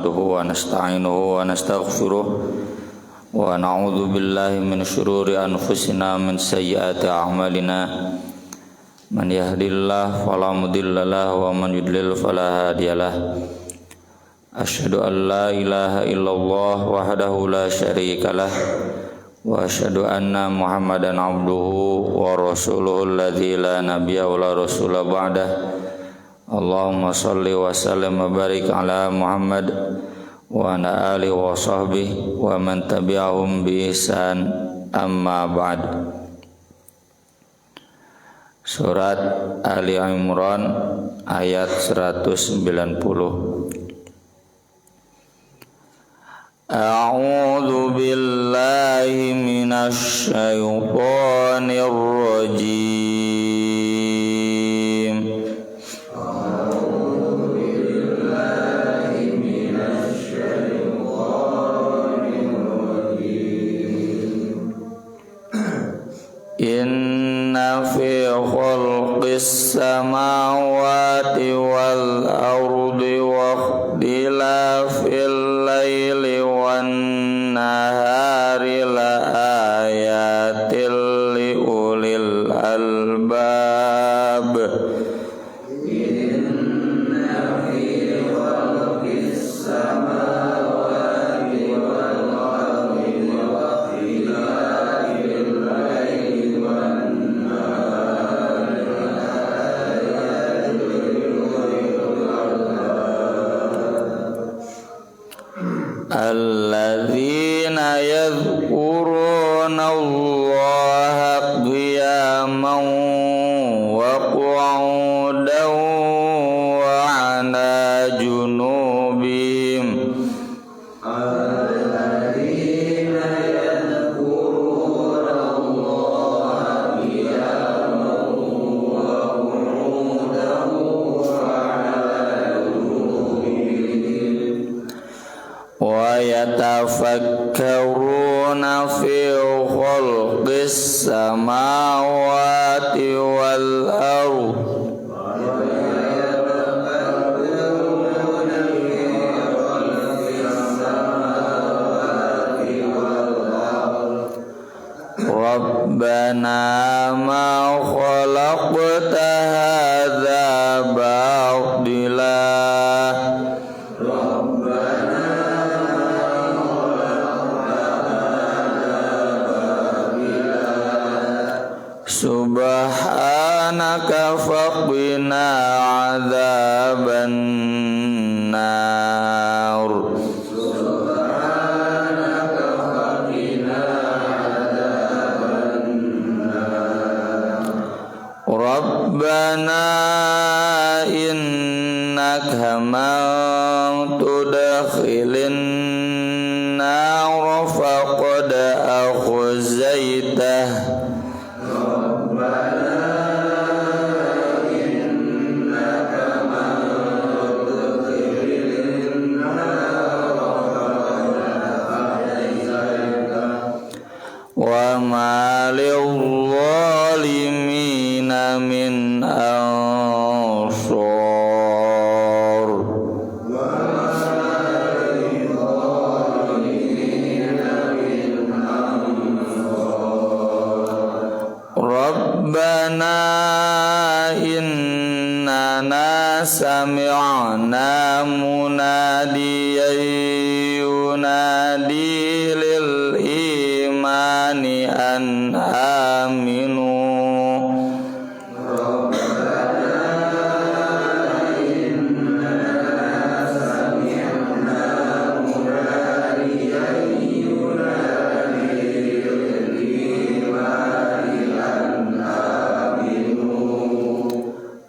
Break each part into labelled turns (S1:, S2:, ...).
S1: wa nasta'inuhu wa nastaghfiruh wa na'udzu billahi min syururi anfusina min sayyiati a'malina man yahdihillahu fala mudhillalah wa man yudlil fala hadiyalah. Asyhadu an la ilaha illallah wahdahu la syarikalah wa asyhadu anna Muhammadan abduhu wa rasuluhu alladzi la nabiyya wa la rasula ba'dah. Allahumma salli wa sallim wa barik ala Muhammad wa ala alihi wa sahbihi wa man tabi'ahum bi ihsan, amma ba'd. Surat Ali Imran ayat 190. A'udzu billahi minasy syaithanir rajim. Inna fi khalqis samawati wal ardi wa ikhtilafil laili wan nahari la ayatil li ulil albab. Inna fi khalqis samawati wal ardi wa ikhtilafil laili wan nahari la ayatil li ulil albab. Alladzina yadhkuruna Allaha qiyaman wa qu'udan wa 'ala junubihim. Alladzina yadhkuruna Allaha qiyaman wa qu'udan wa 'ala junubihim wa yatafakkaruna fi khalqis samawati wal ardh Rabbana ma khalaqta hadza batila. Subhanaka faqina adzaban nar. Subhanaka faqina adzaban nar. Rabbana innaka man tudkhilin nar faqad akhzaitah. Wa ma lil-zalimina min ansar. Rabbana innana sami'na munadiyan yunadi lil imani an aminu.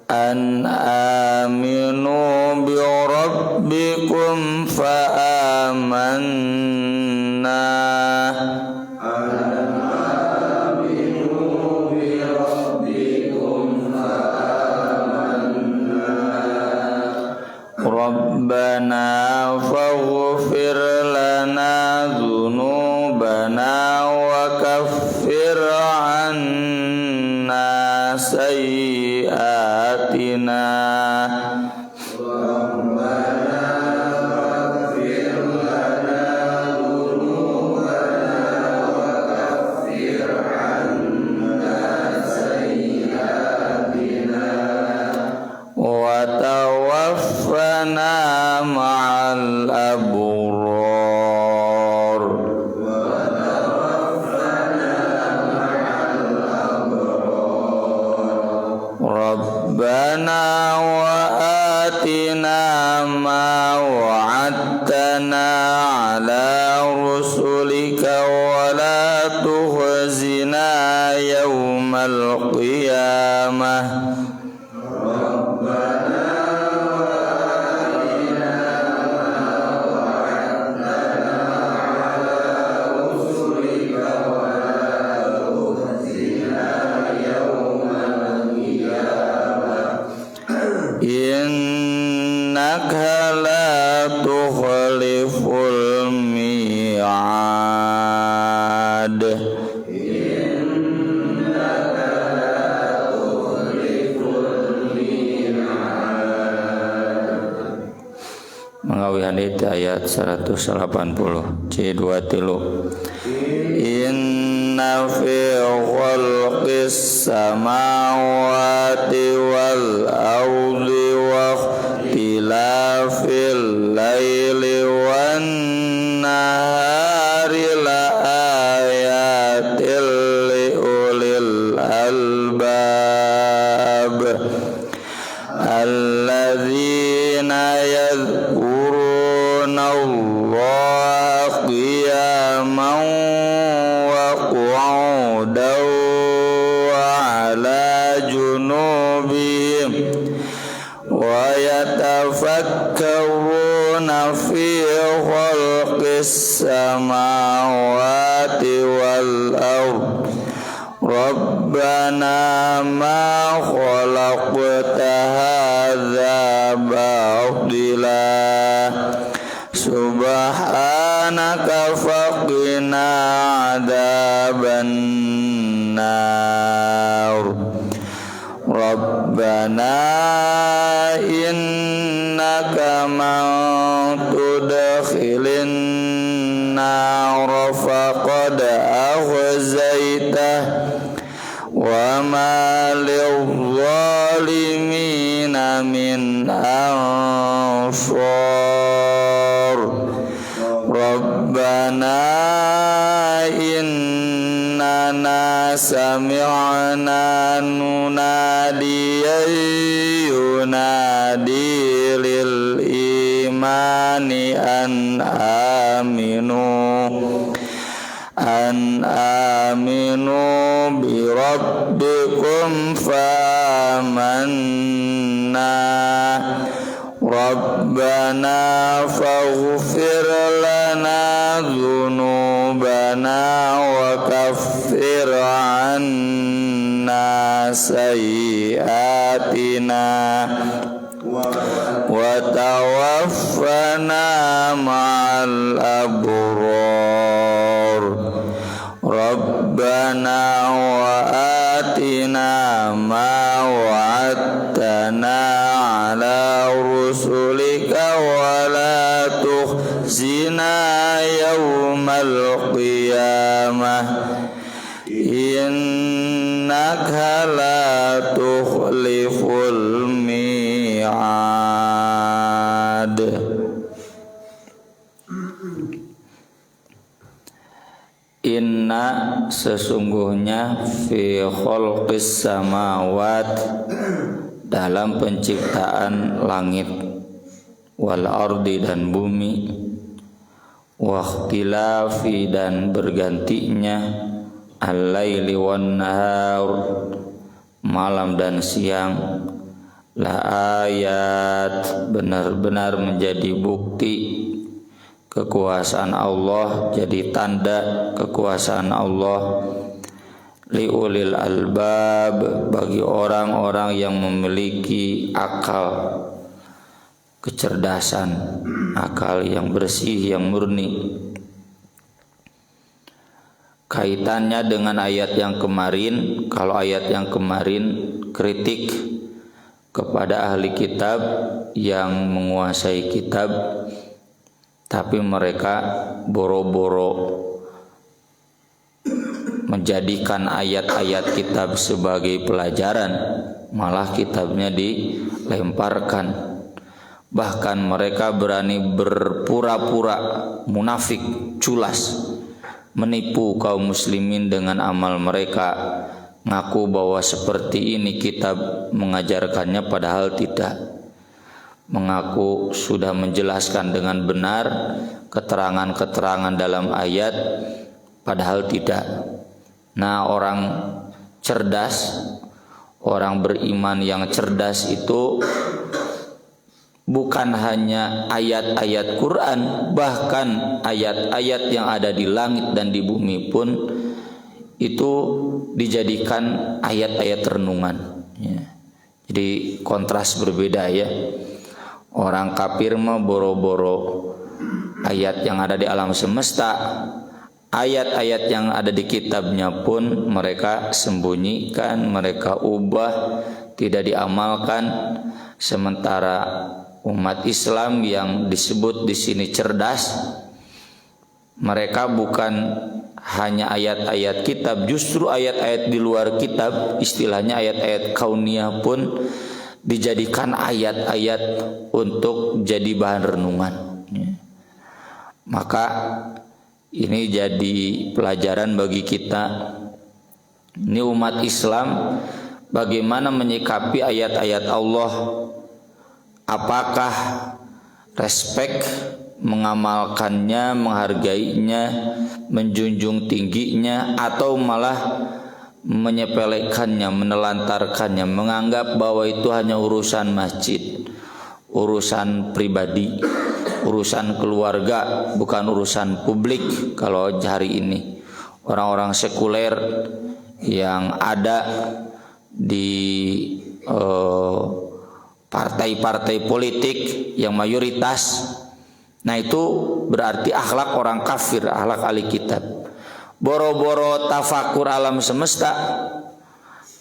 S1: An aminu bi rabbikum fa amanna. An aminu bi rabbikum fa amanna. Rabbana faghfir lana dhunubana wa kaffir anna sayyi'atina. Rabbana ma'al abrar Rabbana wa atina ma wa'adtana ala rusulika wa la tukhzina yawmal qiyamah innaka la tukhliful mi'ad Mengawi hadits ayat 180 C2 tilu Inna fi khalqis samawati wal ardi wa ikhtilafil laili wan nahari la ayatil li ulil albab alladzina yadhkuruna Allah qiyaman wa qu'udan wa ala junubihim wa yatafakkaruna fi khalqis samawati wal ard Rabbana ma khalaqta hadza batila subhanaka faqina adzaban nar Rabbana innaka man tudkhilin nar faqad akhzaitah wa ma lil-zalimina min ansar Rabbana innana sami'na nunadiyan yunadi lil imani an aminu bi rabbikum fa amanna Rabbana faghfir lana dhunubana wa kaffir anna sayyi'atina wa tawaffana ma'al abrar Rabbana wa atina ma wa'adtana ala rusulika wa la tukhzina yawmal qiyamah innaka la tukhliful mi'ad Inna sesungguhnya fi khalqis samawat dalam penciptaan langit wal ardi dan bumi wa ikhtilafi dan bergantinya al-laili wan nahar malam dan siang la ayat benar-benar menjadi bukti kekuasaan Allah, jadi tanda kekuasaan Allah liulil albab bagi orang-orang yang memiliki akal kecerdasan, akal yang bersih, yang murni. Kaitannya dengan ayat yang kemarin, kalau ayat yang kemarin kritik kepada ahli kitab yang menguasai kitab tapi mereka boro-boro menjadikan ayat-ayat kitab sebagai pelajaran, malah kitabnya dilemparkan. Bahkan mereka berani berpura-pura munafik, culas, menipu kaum muslimin dengan amal mereka, ngaku bahwa seperti ini kitab mengajarkannya padahal tidak. Mengaku sudah menjelaskan dengan benar keterangan-keterangan dalam ayat padahal tidak. Nah, orang cerdas, orang beriman yang cerdas itu bukan hanya ayat-ayat Quran, bahkan ayat-ayat yang ada di langit dan di bumi pun itu dijadikan ayat-ayat renungan. Jadi kontras berbeda ya. Orang kafir mah boro-boro ayat yang ada di alam semesta, ayat-ayat yang ada di kitabnya pun mereka sembunyikan, mereka ubah, tidak diamalkan. Sementara umat Islam yang disebut di sini cerdas, mereka bukan hanya ayat-ayat kitab, justru ayat-ayat di luar kitab, istilahnya ayat-ayat kauniyah pun dijadikan ayat-ayat untuk jadi bahan renungan. Maka ini jadi pelajaran bagi kita. Ini umat Islam bagaimana menyikapi ayat-ayat Allah. Apakah respek, mengamalkannya, menghargainya, menjunjung tingginya, atau malah menyepelekannya, menelantarkannya, menganggap bahwa itu hanya urusan masjid, urusan pribadi, urusan keluarga, bukan urusan publik. Kalau hari ini orang-orang sekuler yang ada di partai-partai politik yang mayoritas, nah itu berarti akhlak orang kafir, akhlak ahli kitab. Boro-boro tafakur alam semesta,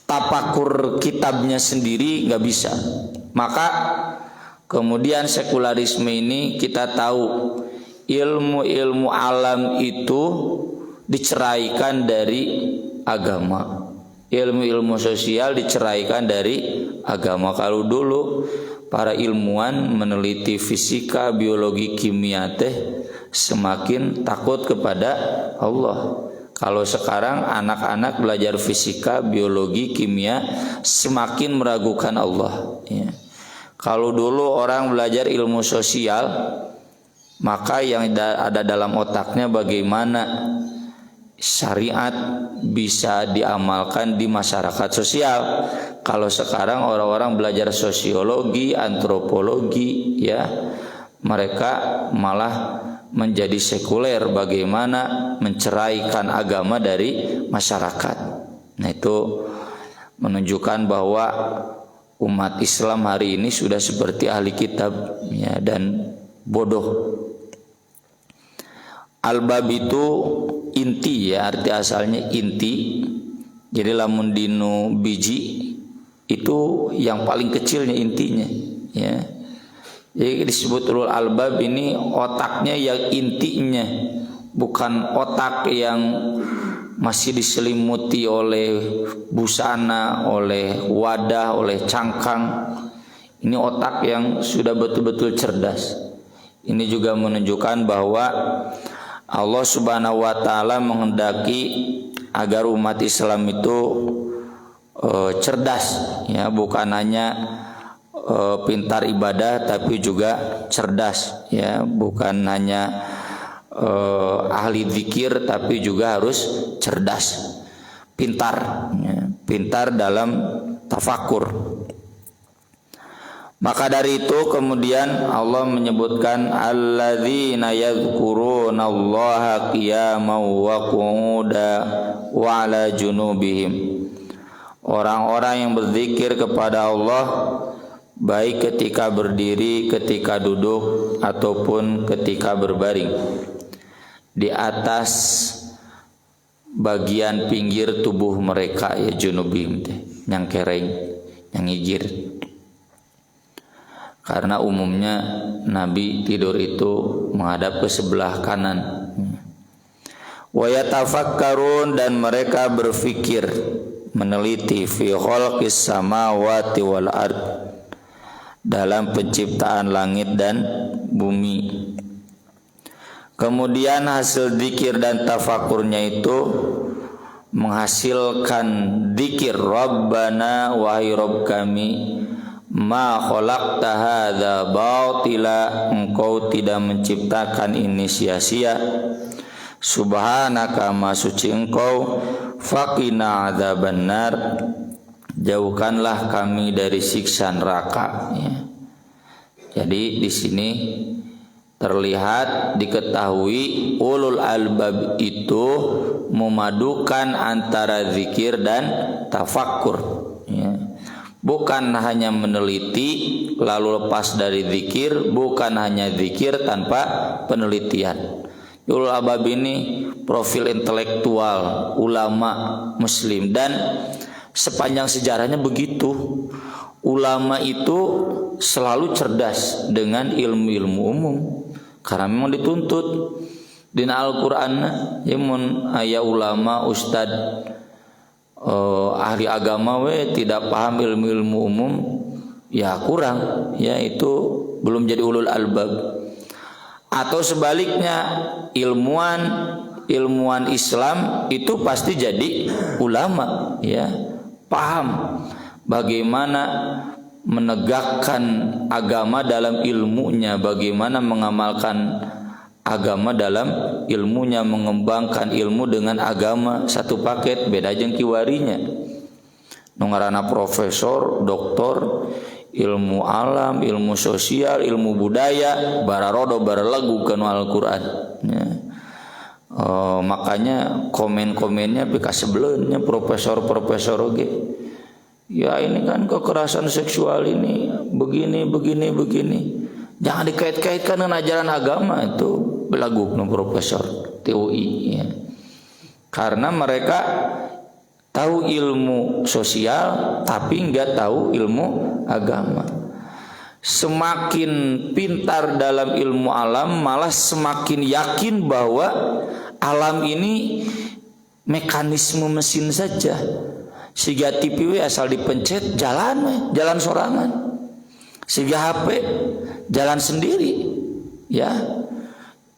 S1: tafakur kitabnya sendiri nggak bisa. Maka kemudian sekularisme ini kita tahu ilmu-ilmu alam itu diceraikan dari agama. Ilmu-ilmu sosial diceraikan dari agama. Kalau dulu para ilmuwan meneliti fisika, biologi, kimia semakin takut kepada Allah. Kalau sekarang anak-anak belajar fisika, biologi, kimia semakin meragukan Allah. Kalau dulu orang belajar ilmu sosial, maka yang ada dalam otaknya bagaimana syariat bisa diamalkan di masyarakat sosial. Kalau sekarang orang-orang belajar sosiologi, antropologi, ya, mereka malah menjadi sekuler, bagaimana menceraikan agama dari masyarakat. Nah, itu menunjukkan bahwa umat Islam hari ini sudah seperti ahli kitab, ya, dan bodoh. Albab itu inti, ya, arti asalnya inti. Jadi lamun dinu biji itu yang paling kecilnya intinya, ya. Jadi disebut ulul albab ini otaknya yang intinya, bukan otak yang masih diselimuti oleh busana, oleh wadah, oleh cangkang. Ini otak yang sudah betul-betul cerdas. Ini juga menunjukkan bahwa Allah Subhanahu wa taala menghendaki agar umat Islam itu cerdas, ya, bukan hanya pintar ibadah tapi juga cerdas, ya, bukan hanya ahli zikir tapi juga harus cerdas, pintar, ya, pintar dalam tafakur. Maka dari itu kemudian Allah menyebutkan alladzina yadhkurunallaha qiyaman wa qu'udan wa 'ala junubihim. Orang-orang yang berzikir kepada Allah baik ketika berdiri, ketika duduk, ataupun ketika berbaring di atas bagian pinggir tubuh mereka, ya, junubihim, yang kereng, yang ngigir. Karena umumnya Nabi tidur itu menghadap ke sebelah kanan. Wa yatafakkarun, dan mereka berfikir, meneliti fi khalqis samawati wal ard, dalam penciptaan langit dan bumi. Kemudian hasil dzikir dan tafakurnya itu menghasilkan dzikir Rabbana wahai Rabb kami, ma khalaqta hadza batila, engkau tidak menciptakan ini sia-sia. Subhanaka, ma suci engkau, faqina adzabannar, jauhkanlah kami dari siksa neraka. Ya. Jadi di sini terlihat diketahui ulul albab itu memadukan antara zikir dan tafakkur. Ya. Bukan hanya meneliti lalu lepas dari zikir, bukan hanya zikir tanpa penelitian. Ulul albab ini profil intelektual ulama muslim, dan sepanjang sejarahnya begitu. Ulama itu selalu cerdas dengan ilmu-ilmu umum karena memang dituntut dina Al-Qur'an ya mun aya ulama ustad ahli agama tidak paham ilmu-ilmu umum ya kurang, ya itu belum jadi ulul albab. Atau sebaliknya ilmuwan Islam itu pasti jadi ulama, ya paham bagaimana menegakkan agama dalam ilmunya, bagaimana mengamalkan agama dalam ilmunya, mengembangkan ilmu dengan agama satu paket, beda jeung kiwarinya. Nu ngaranna profesor, doktor, ilmu alam, ilmu sosial, ilmu budaya, bararodo baralagu kana Al-Qur'an. Ya. Makanya komen-komennya pika sebelumnya profesor-profesor oge. Ya ini kan kekerasan seksual ini begini. Jangan dikait-kaitkan dengan ajaran agama, itu belagu no profesor TUI ya. Karena mereka tahu ilmu sosial tapi enggak tahu ilmu agama. Semakin pintar dalam ilmu alam malah semakin yakin bahwa alam ini mekanisme mesin saja. Siga TV asal dipencet jalan sorangan. Siga HP jalan sendiri. Ya.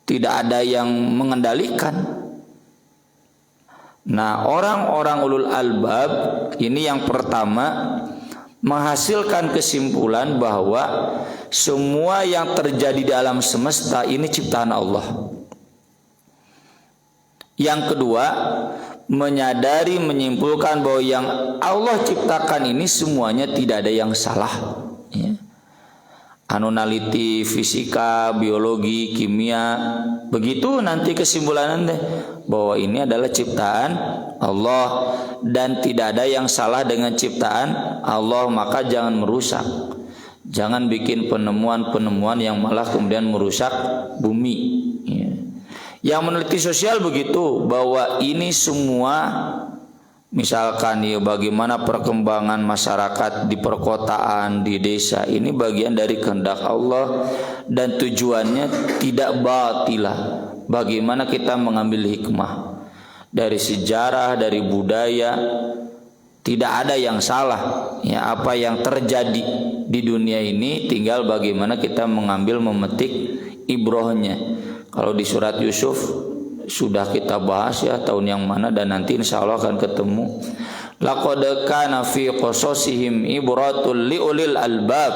S1: Tidak ada yang mengendalikan. Nah, orang-orang ulul albab ini yang pertama menghasilkan kesimpulan bahwa semua yang terjadi di alam semesta ini ciptaan Allah. Yang kedua, menyadari, menyimpulkan bahwa yang Allah ciptakan ini semuanya tidak ada yang salah. Ya. Anu naliti fisika, biologi, kimia, begitu nanti kesimpulannya bahwa ini adalah ciptaan Allah dan tidak ada yang salah dengan ciptaan Allah, maka jangan merusak. Jangan bikin penemuan-penemuan yang malah kemudian merusak bumi. Ya. Yang meneliti sosial begitu, bahwa ini semua misalkan ya bagaimana perkembangan masyarakat di perkotaan, di desa, ini bagian dari kehendak Allah dan tujuannya tidak batilah. Bagaimana kita mengambil hikmah dari sejarah, dari budaya, tidak ada yang salah. Ya, apa yang terjadi di dunia ini tinggal bagaimana kita mengambil, memetik ibrohnya. Kalau di surat Yusuf sudah kita bahas ya tahun yang mana, dan nanti insya Allah akan ketemu. Laqad kana fi qasasihim ibratul liulil albab.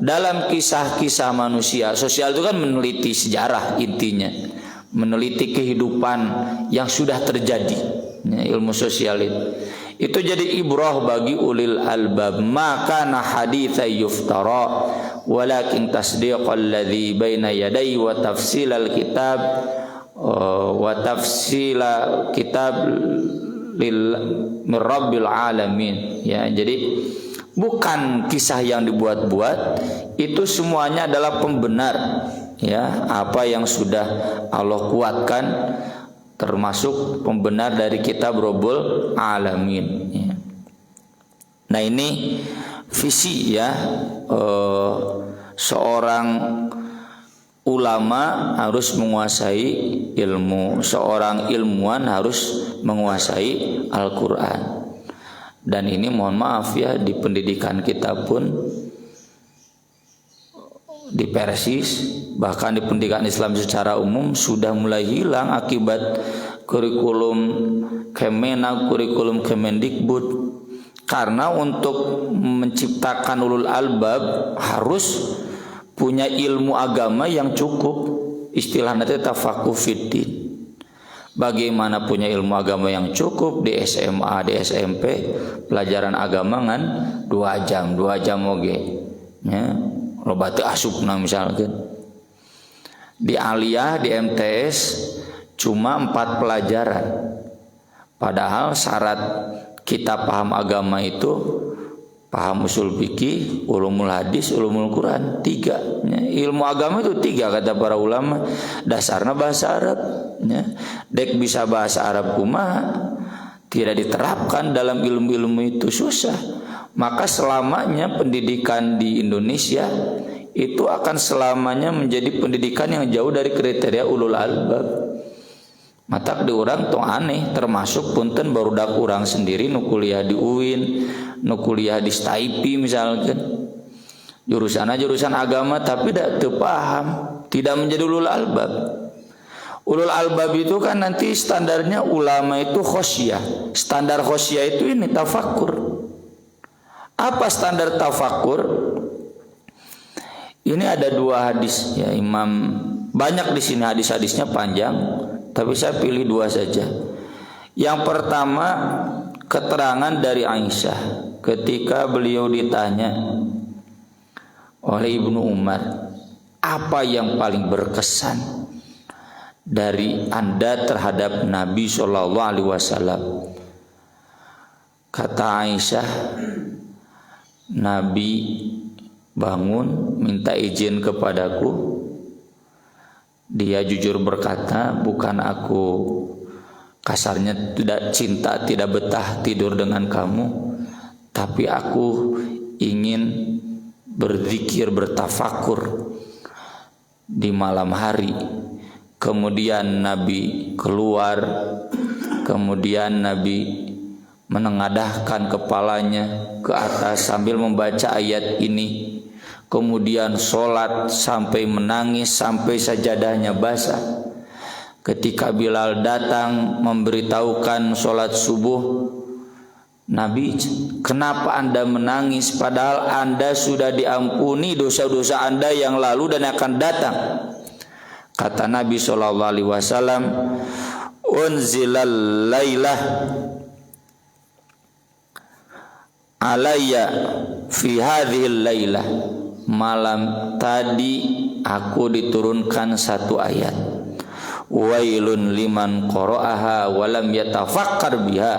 S1: Dalam kisah-kisah manusia, sosial itu kan meneliti sejarah intinya, meneliti kehidupan yang sudah terjadi. Ya, ilmu sosial itu jadi ibrah bagi ulil albab. Maka na haditsa yuftara walakin tasdiqal ladzi baina yadayhi wa tafsilal kitab wa tafsila kitab lil rabbil alamin. Ya, jadi bukan kisah yang dibuat-buat, itu semuanya adalah pembenar ya apa yang sudah Allah kuatkan, termasuk pembenar dari kitab Rabbul Alamin ya. Nah ini visi ya seorang ulama harus menguasai ilmu, seorang ilmuwan harus menguasai Al-Quran. Dan ini mohon maaf ya, di pendidikan kita pun di Persis, bahkan di pendidikan Islam secara umum sudah mulai hilang akibat kurikulum Kemenak, kurikulum Kemendikbud. Karena untuk menciptakan ulul albab harus punya ilmu agama yang cukup. Istilahnya tafaqquh fiddin. Bagaimana punya ilmu agama yang cukup di SMA, di SMP, pelajaran agama kan 2 jam oge. Ya, loba teu asupna misalkan. Di aliyah, di MTS cuma 4 pelajaran. Padahal syarat kita paham agama itu paham usul fikih, ulumul hadis, ulumul Quran, 3. Ya, ilmu agama itu 3 kata para ulama. Dasarnya bahasa Arab. Ya. Dek bisa bahasa Arab kumaha tidak diterapkan dalam ilmu-ilmu itu susah. Maka selamanya pendidikan di Indonesia itu akan selamanya menjadi pendidikan yang jauh dari kriteria ulul albab. Matak di urang tong aneh, termasuk punten barudak urang sendiri nu kuliah di UIN, nu kuliah di STAIPI misalkan. Jurusan agama tapi teu paham, tidak menjadi ulul albab. Ulul albab itu kan nanti standarnya ulama itu khosyah. Standar khosyah itu ini tafakkur. Apa standar tafakkur? Ini ada 2 hadis ya Imam, banyak di sini hadis-hadisnya panjang. Tapi saya pilih 2 saja. Yang pertama keterangan dari Aisyah ketika beliau ditanya oleh Ibnu Umar, apa yang paling berkesan dari Anda terhadap Nabi SAW? Kata Aisyah, Nabi bangun minta izin kepadaku. Dia jujur berkata, bukan aku kasarnya tidak cinta, tidak betah tidur dengan kamu, tapi aku ingin berzikir, bertafakur di malam hari. Kemudian Nabi keluar, kemudian Nabi menengadahkan kepalanya ke atas sambil membaca ayat ini. Kemudian sholat sampai menangis, sampai sajadahnya basah. Ketika Bilal datang memberitahukan sholat subuh, Nabi, kenapa Anda menangis padahal Anda sudah diampuni dosa-dosa Anda yang lalu dan akan datang? Kata Nabi SAW, unzilal lailah alayya fi hadhil lailah. Malam tadi aku diturunkan 1 ayat. Wailun liman qara'aha wa lam yatafakkar biha.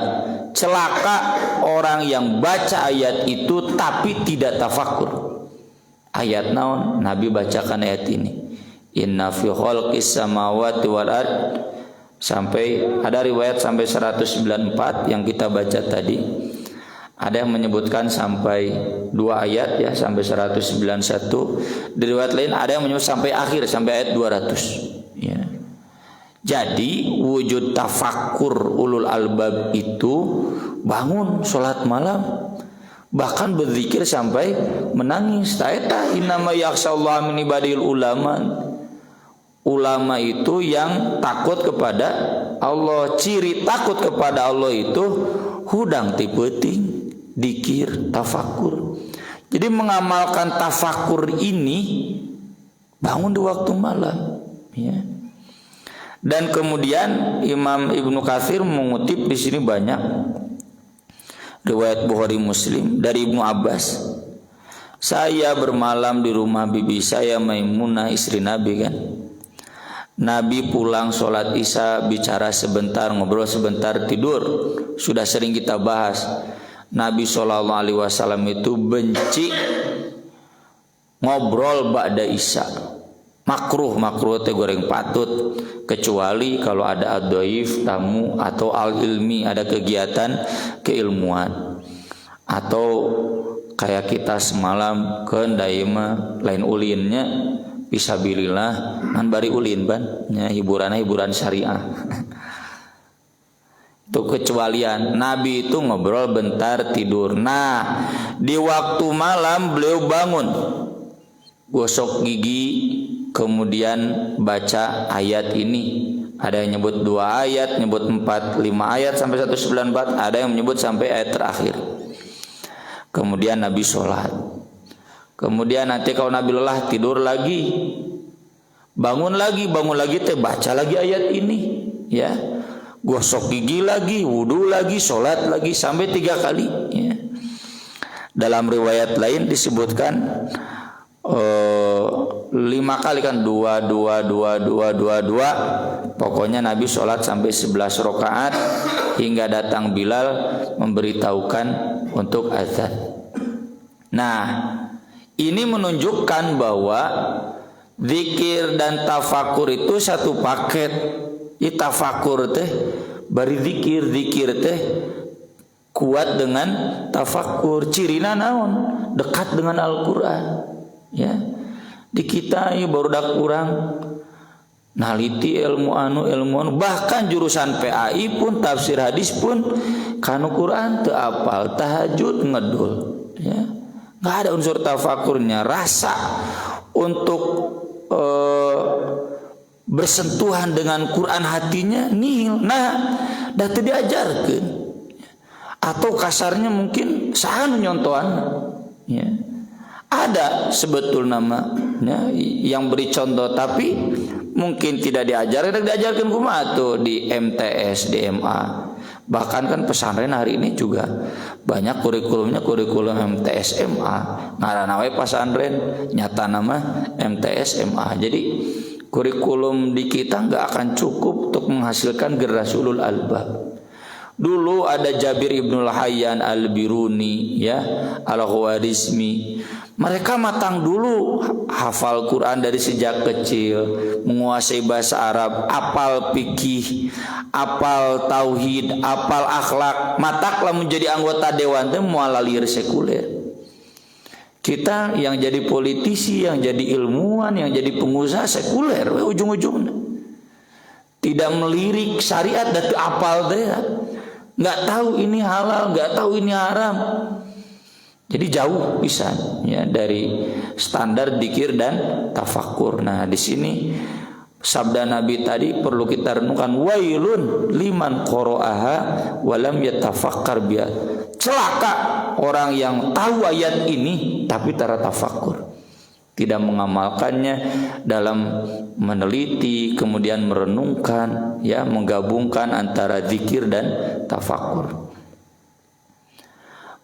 S1: Celaka orang yang baca ayat itu tapi tidak tafakkur. Ayat naon? Nabi bacakan ayat ini. Inna fi khalqis samawati wal ard, sampai ada riwayat sampai 194 yang kita baca tadi. Ada yang menyebutkan sampai 2 ayat ya, sampai 191. Di riwayat lain ada yang menyebut sampai akhir, sampai ayat 200 ya. Jadi wujud tafakkur ulul albab itu bangun sholat malam, bahkan berzikir sampai menangis. Taeta innama yakhshallaha min ibadil ulama. Ulama itu yang takut kepada Allah. Ciri takut kepada Allah itu hudang ti peuting, dikir, tafakur. Jadi mengamalkan tafakur ini bangun di waktu malam ya. Dan kemudian Imam Ibnu Katsir mengutip di sini banyak riwayat Bukhari Muslim dari Ibnu Abbas. Saya bermalam di rumah bibi saya Maimunah, istri Nabi kan. Nabi pulang sholat isya, bicara sebentar, ngobrol sebentar, tidur. Sudah sering kita bahas. Nabi SAW itu benci ngobrol ba'da isya. Makruh teh goreng patut, kecuali kalau ada ad-dhaif, tamu, atau al-ilmi, ada kegiatan keilmuan. Atau kayak kita semalam ke daima lain ulinnya, fisabilillah kan bari ulin ban nya, hiburan syariah. Itu kecualian. Nabi itu ngobrol bentar, tidur. Nah, di waktu malam beliau bangun gosok gigi, kemudian baca ayat ini. Ada yang nyebut 2 ayat, nyebut 4, 5 ayat sampai 194, ada yang menyebut sampai ayat terakhir. Kemudian Nabi sholat. Kemudian nanti kalau Nabi lelah tidur lagi, bangun lagi teh baca lagi ayat ini, ya. Gosok gigi lagi, wudu lagi, sholat lagi sampai 3 kali. Ya. Dalam riwayat lain disebutkan 5 kali kan 2. Pokoknya Nabi sholat sampai 11 rakaat hingga datang Bilal memberitahukan untuk azan. Nah, ini menunjukkan bahwa zikir dan tafakur itu satu paket. Tafakur teh bari zikir teh kuat dengan tafakur. Cirina naon? Dekat dengan Al-Qur'an. Ya. Di kita ya baru dak kurang naliti ilmu anu bahkan jurusan PAI pun tafsir hadis pun kanu Quran teu apal, tahajud ngedul, ya. Enggak ada unsur tafakurnya, rasa untuk bersentuhan dengan Quran hatinya nihil. Nah, dah teu diajarkeun. Atau kasarnya mungkin saha nu nyontoan, ya. Ada sebetul namanya yang beri contoh tapi mungkin tidak diajarkan kumaha tuh di MTS, di MA. Bahkan kan pesantren hari ini juga banyak kurikulumnya kurikulum MTS MA. Ngaranna we pesantren nyata nama MTS MA. Jadi kurikulum di kita enggak akan cukup untuk menghasilkan generasi ulul albab. Dulu ada Jabir Ibnul Hayyan Al-Biruni, ya, Al-Khwarizmi. Mereka matang dulu hafal Quran dari sejak kecil, menguasai bahasa Arab, apal fikih, apal tauhid, apal akhlak. Mataklah menjadi anggota dewan teh moal lieur sekuler. Kita yang jadi politisi, yang jadi ilmuwan, yang jadi pengusaha sekuler, ujung-ujungnya tidak melirik syariat dan apal teh. Nggak tahu ini halal, nggak tahu ini haram. Jadi jauh bisa, ya, dari standar dzikir dan tafakur. Nah, di sini sabda Nabi tadi perlu kita renungkan, wailun liman qara'aha walam yatafakkar biha. Celaka orang yang tahu ayat ini tapi tidak tafakur, tidak mengamalkannya dalam meneliti, kemudian merenungkan, ya, menggabungkan antara zikir dan tafakur.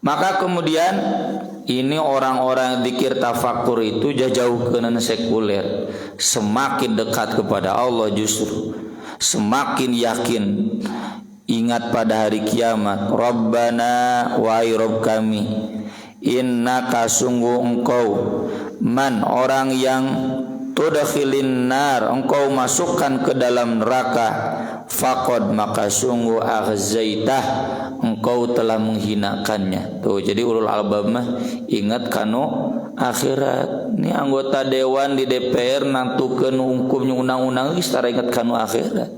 S1: Maka kemudian ini orang-orang zikir tafakur itu jauh ke sekuler, semakin dekat kepada Allah justru, semakin yakin ingat pada hari kiamat. Rabbana wahai Rabb kami, innaka sungguh engkau man orang yang tudkhilin nar engkau masukkan ke dalam neraka, faqad maka sungguh akhzaitah engkau telah menghinakannya. Tuh, jadi ulul albab mah ingat kanu akhirat. Ini anggota dewan di DPR nantukeun hukumnya undang-undang geus tara ingat kanu akhirat.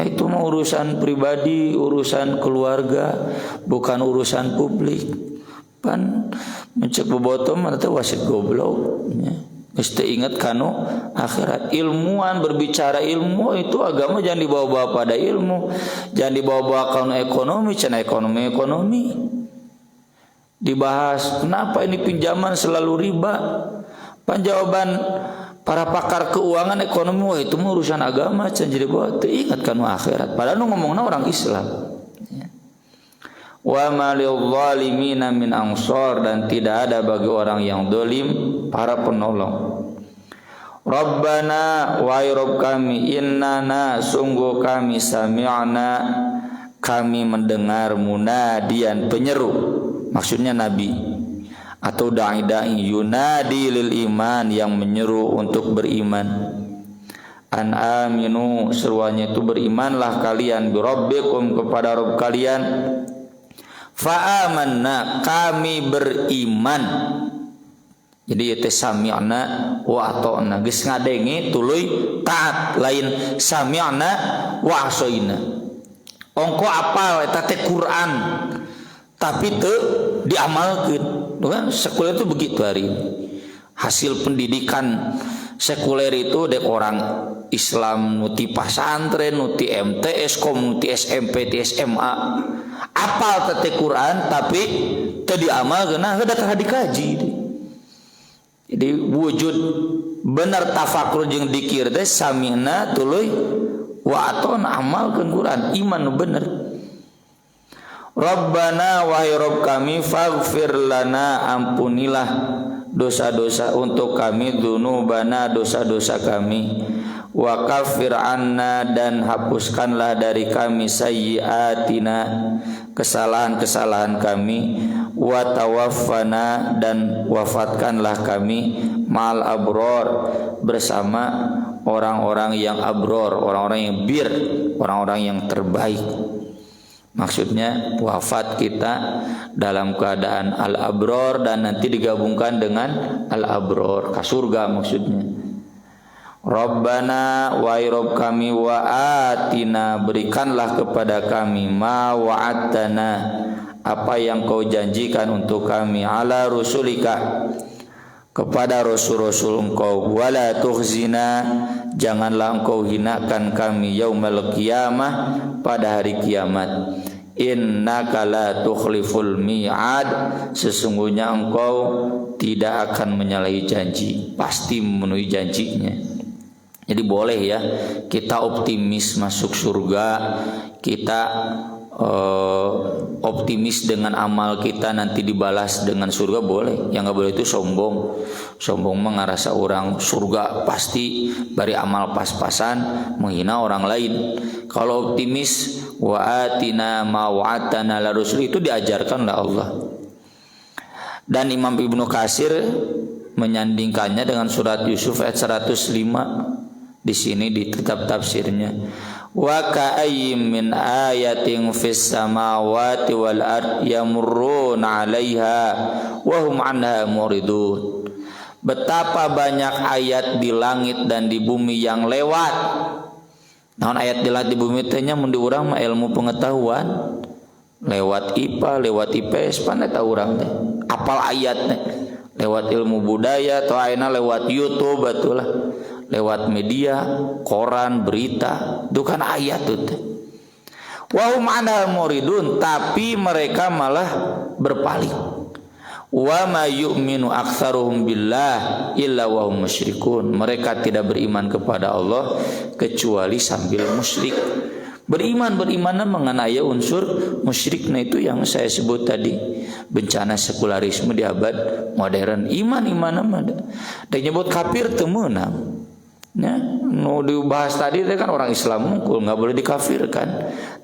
S1: Itu mah urusan pribadi, urusan keluarga, bukan urusan publik. Pan mencek bobotoh mah teh wasit goblok, ya. Mesti ingat kanu akhirat. Ilmuwan berbicara ilmu itu agama jangan dibawa-bawa pada ilmu, jangan dibawa-bawa kanu ekonomi, cenah ekonomi. Dibahas kenapa ini pinjaman selalu riba. Jawaban para pakar keuangan ekonomi, wah itu mah urusan agama, cenah jadi bawa teu ingat kanu akhirat. Padahal nu ngomongna orang Islam. Wa malil zalimina min ansor, dan tidak ada bagi orang yang zalim para penolong. Rabbana wahai Rabb kami, innana sungguh kami sami'na kami mendengar munadian penyeru, maksudnya nabi atau dai-dai yunadi lil iman yang menyeru untuk beriman. An aminu seruannya itu berimanlah kalian bi rabbikum kepada Rabb kalian. Fa amanna kami beriman. Jadi itu sami'na wa ata'na, geus ngadenge tuluy taat, lain sami'na wa asaina. Ongko apal eta teh Quran tapi teu diamalkeun. Kan sekuler itu begitu hari ini. hasil pendidikan sekuler itu dek orang Islam nuti pasantren, nuti MTS, nuti SMP, nuti SMA, apal tete Quran tapi teu diamalkeun, nah heudak dikaji. Jadi wujud bener tafakur jeung dikir teh samina tuluy wa atona amalkeun Quran, iman nu bener. Rabbana wahai Rabb kami faghfir lana, ampunilah dosa-dosa untuk kami, dzunubana dosa-dosa kami, wa kaffir anna dan hapuskanlah dari kami sayyiatina kesalahan-kesalahan kami, wa tawaffana dan wafatkanlah kami ma'al abror bersama orang-orang yang abror, orang-orang yang bir, orang-orang yang terbaik. Maksudnya wafat kita dalam keadaan al-abror dan nanti digabungkan dengan al-abror ke surga maksudnya. Rabbana wahai Rabb kami, wa atina berikanlah kepada kami ma wa'adtana apa yang kau janjikan untuk kami, ala rusulika kepada rasul-rasul engkau, wala tukhzina janganlah engkau hinakan kami, yaumal qiyamah pada hari kiamat, innaka la tukhliful mi'ad sesungguhnya engkau tidak akan menyalahi janji, pasti memenuhi janjinya. Jadi boleh ya kita optimis masuk surga, kita optimis dengan amal kita nanti dibalas dengan surga, boleh. Yang nggak boleh itu sombong. Sombong mah ngarasa orang surga pasti bari amal pas-pasan, menghina orang lain. Kalau optimis wa atina ma wa'atana la rusul itu diajarkan oleh Allah. Dan Imam Ibnu Katsir menyandingkannya dengan surat Yusuf ayat 105 di sini di kitab tafsirnya. Wa ka'ayyim min ayatin fis samawati wal ard yamurruna 'alaiha wa hum 'anha muridun. Betapa banyak ayat di langit dan di bumi yang lewat. Naon ayat di langit di bumi teh nya mun di urang mah ilmu pengetahuan. Lewat IPA, lewat IPS pan eta urang teh. Apal ayatnya. Lewat ilmu budaya atau ayeuna lewat YouTube atulah. Lewat media, koran, berita, itu kan ayat itu. Wa hum anha muridun, tapi mereka malah berpaling. Wa ma yu'minu aktsaruhum billah illa wa hum musyrikun. Mereka tidak beriman kepada Allah kecuali sambil musyrik. Beriman-berimanan mengenai unsur musyriknya itu yang saya sebut tadi. Bencana sekularisme di abad modern. Iman-iman ada. Dan nyebut kafir teu meunang. Ya, no dibahas tadi itu kan orang Islam mungkul nggak boleh dikafirkan,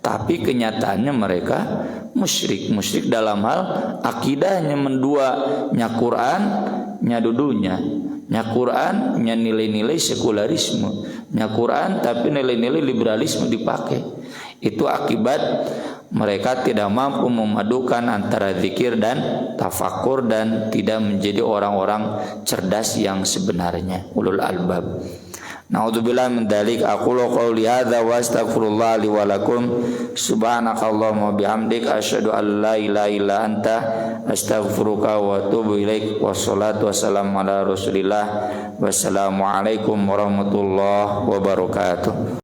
S1: tapi kenyataannya mereka musyrik dalam hal akidahnya mendua nya Quran nya dudunya, nya Quran nya nilai-nilai sekularisme, nya Quran tapi nilai-nilai liberalisme dipakai. Itu akibat mereka tidak mampu memadukan antara zikir dan tafakur dan tidak menjadi orang-orang cerdas yang sebenarnya, ulul albab. Na'udzubillahi min dzalik. Aqulu qouli hadza wa astaghfirullah li wa lakum. Subhanakallahumma bihamdik asyhadu an la ilaha illa anta astaghfiruka wa atubu ilaik. Wassalatu wassalamu ala Rasulillah. Wassalamu alaikum warahmatullahi wabarakatuh.